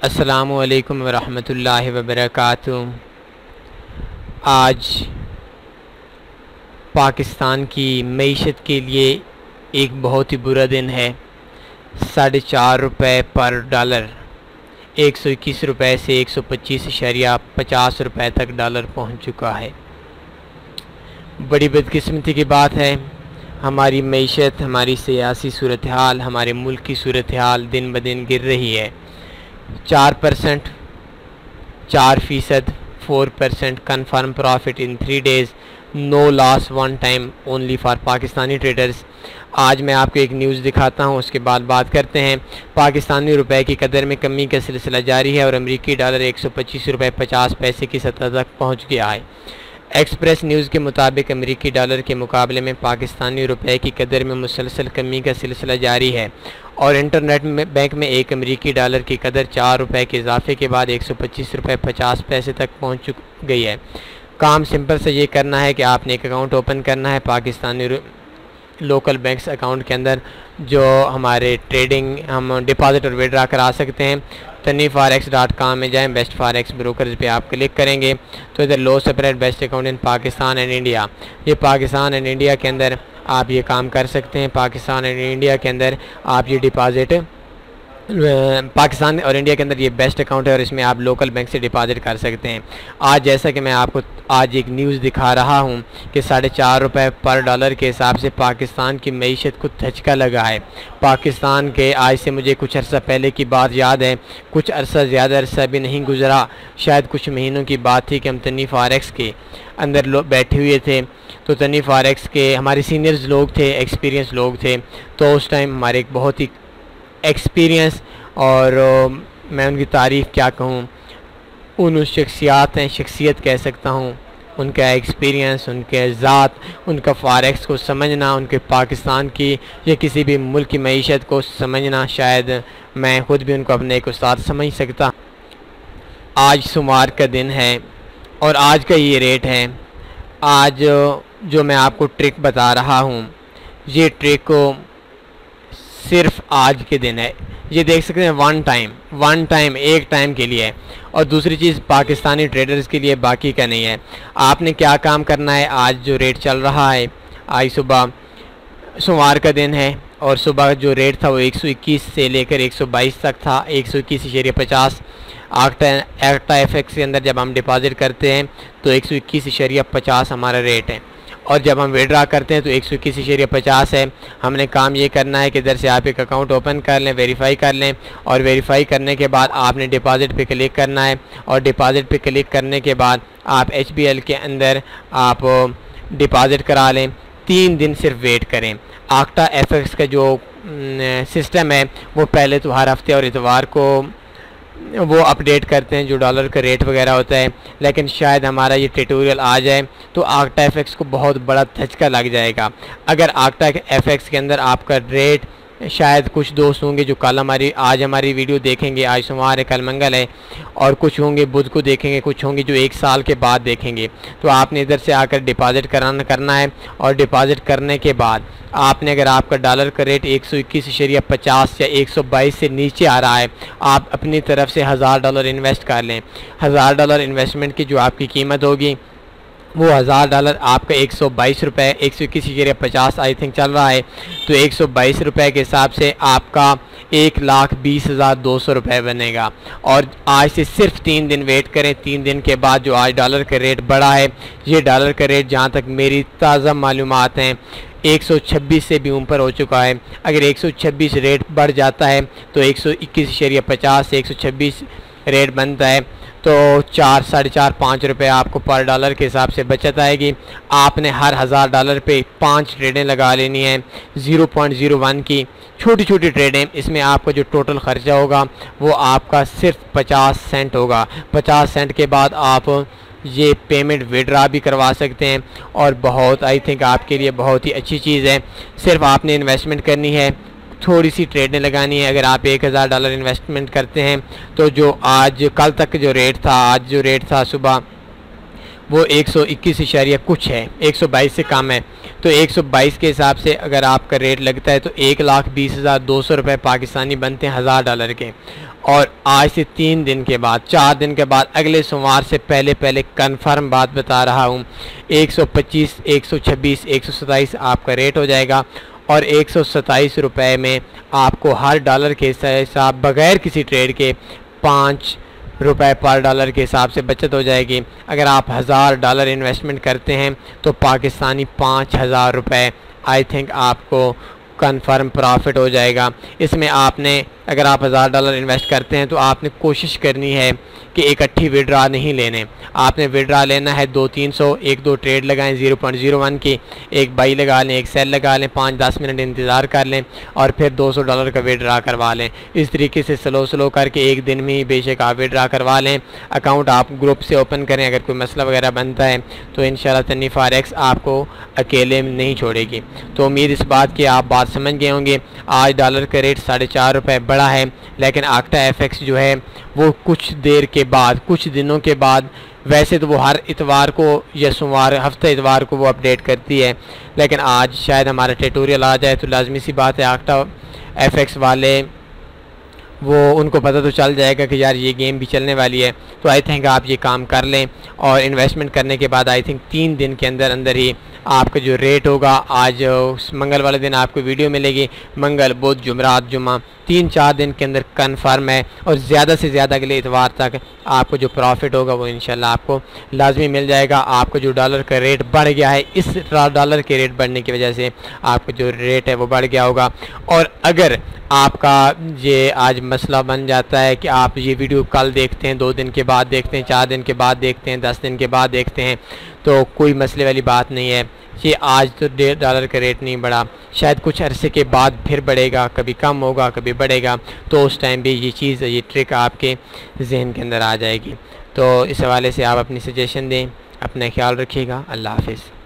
अस्सलामु अलैकुम वरहमतुल्लाहि वबरकातुहू। आज पाकिस्तान की मईशत के लिए एक बहुत ही बुरा दिन है। 4.5 रुपये पर डॉलर 121 रुपये से 125.50 रुपये तक डॉलर पहुंच चुका है। बड़ी बदकिस्मती की बात है, हमारी मईशत, हमारी सियासी सूरत हाल, हमारे मुल्क की सूरत हाल दिन ब दिन गिर रही है। 4%, 4%, 4% confirm profit in 3 days, no loss one time only for Pakistani traders. आज मैं आपको एक न्यूज़ दिखाता हूं, उसके बाद बात करते हैं। पाकिस्तानी रुपए की कदर में कमी का सिलसिला जारी है और अमेरिकी डॉलर 125 रुपये 50 पैसे की सतह तक पहुंच गया है। एक्सप्रेस न्यूज़ के मुताबिक अमेरिकी डॉलर के मुकाबले में पाकिस्तानी रुपए की कदर में मुसलसल कमी का सिलसिला जारी है और इंटरनेट में बैंक में एक अमेरिकी डॉलर की कदर 4 रुपये के इजाफे के बाद 125 रुपये 50 पैसे तक पहुंच गई है। काम सिंपल से ये करना है कि आपने एक अकाउंट ओपन करना है पाकिस्तानी लोकल बैंक्स अकाउंट के अंदर, जो हमारे ट्रेडिंग हम डिपॉजिट और विड्रा करा सकते हैं। taniforex.com में जाएं, बेस्ट फॉरेक्स ब्रोकर्स पे आप क्लिक करेंगे तो इधर लो separate best account in Pakistan and India, ये पाकिस्तान एंड इंडिया के अंदर आप ये काम कर सकते हैं। पाकिस्तान एंड इंडिया के अंदर आप ये डिपॉजिट, पाकिस्तान और इंडिया के अंदर ये बेस्ट अकाउंट है और इसमें आप लोकल बैंक से डिपॉजिट कर सकते हैं। आज जैसा कि मैं आपको आज एक न्यूज़ दिखा रहा हूं कि 4.5 रुपये पर डॉलर के हिसाब से पाकिस्तान की मईशत को धचका लगा है। पाकिस्तान के आज से मुझे कुछ अर्सा पहले की बात याद है, कुछ अरसा ज़्यादा अरसा भी नहीं गुजरा, शायद कुछ महीनों की बात थी कि हम तनी फॉरेक्स के अंदर बैठे हुए थे। तो तनी फॉरेक्स के हमारे सीनियर्स लोग थे, एक्सपीरियंस लोग थे, तो उस टाइम हमारे एक बहुत ही एक्सपीरियंस और मैं उनकी तारीफ़ क्या कहूँ, उन शख्सियत कह सकता हूँ, उनका एक्सपीरियंस, उनके ज़ात, उनका फॉरेक्स को समझना, उनके पाकिस्तान की या किसी भी मुल्क की मईशत को समझना, शायद मैं ख़ुद भी उनको अपने एक उस्ताद समझ सकता। आज सोमवार का दिन है और आज का ये रेट है। आज जो मैं आपको ट्रिक बता रहा हूँ, ये ट्रिक को सिर्फ आज के दिन है, ये देख सकते हैं वन टाइम एक टाइम के लिए है और दूसरी चीज़ पाकिस्तानी ट्रेडर्स के लिए, बाकी का नहीं है। आपने क्या काम करना है, आज जो रेट चल रहा है, आज सुबह सोमवार का दिन है और सुबह जो रेट था वो 121 से लेकर 122 तक था, 121.50। आक्टा एफएक्स के अंदर जब हम डिपॉजिट करते हैं तो 121.50 हमारा रेट है और जब हम विड्रा करते हैं तो 121.50 है। हमने काम ये करना है कि इधर से आप एक अकाउंट ओपन कर लें, वेरीफाई कर लें और वेरीफाई करने के बाद आपने डिपॉजिट पे क्लिक करना है और डिपॉजिट पे क्लिक करने के बाद आप HBL के अंदर आप डिपॉजिट करा लें। 3 दिन सिर्फ वेट करें। आक्टा एफएक्स का जो सिस्टम है वो पहले तो हर हफ्ते और इतवार को वो अपडेट करते हैं जो डॉलर का रेट वगैरह होता है, लेकिन शायद हमारा ये ट्यूटोरियल आ जाए तो आक्टा एफएक्स को बहुत बड़ा धचका लग जाएगा। अगर आक्टा एफएक्स के अंदर आपका रेट, शायद कुछ दोस्त होंगे जो कल आज हमारी वीडियो देखेंगे, आज सोमवार है, कल मंगल है, और कुछ होंगे बुध को देखेंगे, कुछ होंगे जो 1 साल के बाद देखेंगे। तो आपने इधर से आकर डिपॉजिट करना है और डिपॉजिट करने के बाद आपने, अगर आपका डॉलर का रेट 121.50 या 122 से नीचे आ रहा है, आप अपनी तरफ से $1000 इन्वेस्ट कर लें। $1000 इन्वेस्टमेंट की जो आपकी कीमत होगी वो $1000 आपका 122 रुपये, 121.50 आई थिंक चल रहा है, तो 122 रुपये के हिसाब से आपका 1,20,200 रुपये बनेगा। और आज से सिर्फ 3 दिन वेट करें। 3 दिन के बाद जो आज डॉलर का रेट बढ़ा है, ये डॉलर का रेट जहाँ तक मेरी ताज़ा मालूमात हैं 126 से भी ऊपर हो चुका है। अगर 126 रेट बढ़ जाता है तो 121.50 से 126 रेट बनता है तो 4, 4.5, 5 रुपये आपको पर डॉलर के हिसाब से बचत आएगी। आपने हर $1000 पे 5 ट्रेडें लगा लेनी है, 0.01 की छोटी छोटी ट्रेडें। इसमें आपका जो टोटल ख़र्चा होगा वो आपका सिर्फ 50 सेंट होगा। 50 सेंट के बाद आप ये पेमेंट विड्रा भी करवा सकते हैं और बहुत, आई थिंक आपके लिए बहुत ही अच्छी चीज़ है। सिर्फ आपने इन्वेस्टमेंट करनी है, थोड़ी सी ट्रेडें लगानी है। अगर आप $1000 इन्वेस्टमेंट करते हैं तो जो आज कल तक जो रेट था, आज जो रेट था सुबह वो 121 कुछ है, 122 से कम है। तो 122 के हिसाब से अगर आपका रेट लगता है तो 1,20,200 रुपये पाकिस्तानी बनते हैं $1000 के। और आज से 3 दिन के बाद, 4 दिन के बाद, अगले सोमवार से पहले कंफर्म बात बता रहा हूँ, 125, 126, 127 आपका रेट हो जाएगा और 127 रुपये में आपको हर डॉलर के हिसाब बगैर किसी ट्रेड के 5 रुपये पर डॉलर के हिसाब से बचत हो जाएगी। अगर आप $1000 इन्वेस्टमेंट करते हैं तो पाकिस्तानी 5000 रुपये आई थिंक आपको कन्फर्म प्रॉफिट हो जाएगा। इसमें आपने, अगर आप $1000 इन्वेस्ट करते हैं तो आपने कोशिश करनी है कि इकट्ठी विड्रा नहीं लेने, आपने विड्रा लेना है 200-300, 1-2 ट्रेड लगाएं 0.01 की, एक बाई लगा लें, एक सेल लगा लें, 5-10 मिनट इंतज़ार कर लें और फिर $200 का विड्रा करवा लें। इस तरीके से स्लो करके एक दिन में ही बेशक आप विड्रा करवा लें। अकाउंट आप ग्रुप से ओपन करें, अगर कोई मसला वगैरह बनता है तो इंशाल्लाह तन्नी फॉरेक्स आपको अकेले नहीं छोड़ेगी। तो उम्मीद इस बात की आप बात समझ गए होंगे। आज डॉलर का रेट 4.5 रुपये बढ़ा है, लेकिन आक्टा एफएक्स जो है वो कुछ देर के बाद, कुछ दिनों के बाद, वैसे तो वो हर इतवार को या सोमवार, हफ्ते इतवार को वो अपडेट करती है, लेकिन आज शायद हमारा ट्यूटोरियल आ जाए तो लाजमी सी बात है आक्टा एफएक्स वाले वो उनको पता तो चल जाएगा कि यार ये गेम भी चलने वाली है। तो आई थिंक आप ये काम कर लें और इन्वेस्टमेंट करने के बाद आई थिंक 3 दिन के अंदर ही आपका जो रेट होगा, आज मंगल वाले दिन आपको वीडियो मिलेगी, मंगल, बुध, जुमरात, जुमा, 3-4 दिन के अंदर कन्फर्म है और ज़्यादा से ज़्यादा अगले इतवार तक आपको जो प्रॉफिट होगा वो इंशाल्लाह आपको लाजमी मिल जाएगा। आपका जो डॉलर का रेट बढ़ गया है, इस डॉलर के रेट बढ़ने की वजह से आपका जो रेट है वो बढ़ गया होगा। और अगर आपका ये आज मसला बन जाता है कि आप ये वीडियो कल देखते हैं, 2 दिन के बाद देखते हैं, 4 दिन के बाद देखते हैं, 10 दिन के बाद देखते हैं, तो कोई मसले वाली बात नहीं है। ये आज तो $1.5 का रेट नहीं बढ़ा, शायद कुछ अरसे के बाद फिर बढ़ेगा, कभी कम होगा, कभी बढ़ेगा, तो उस टाइम भी ये चीज़, ये ट्रिक आपके जहन के अंदर आ जाएगी। तो इस हवाले से आप अपनी सजेशन दें। अपना ख्याल रखिएगा। अल्लाह हाफिज़।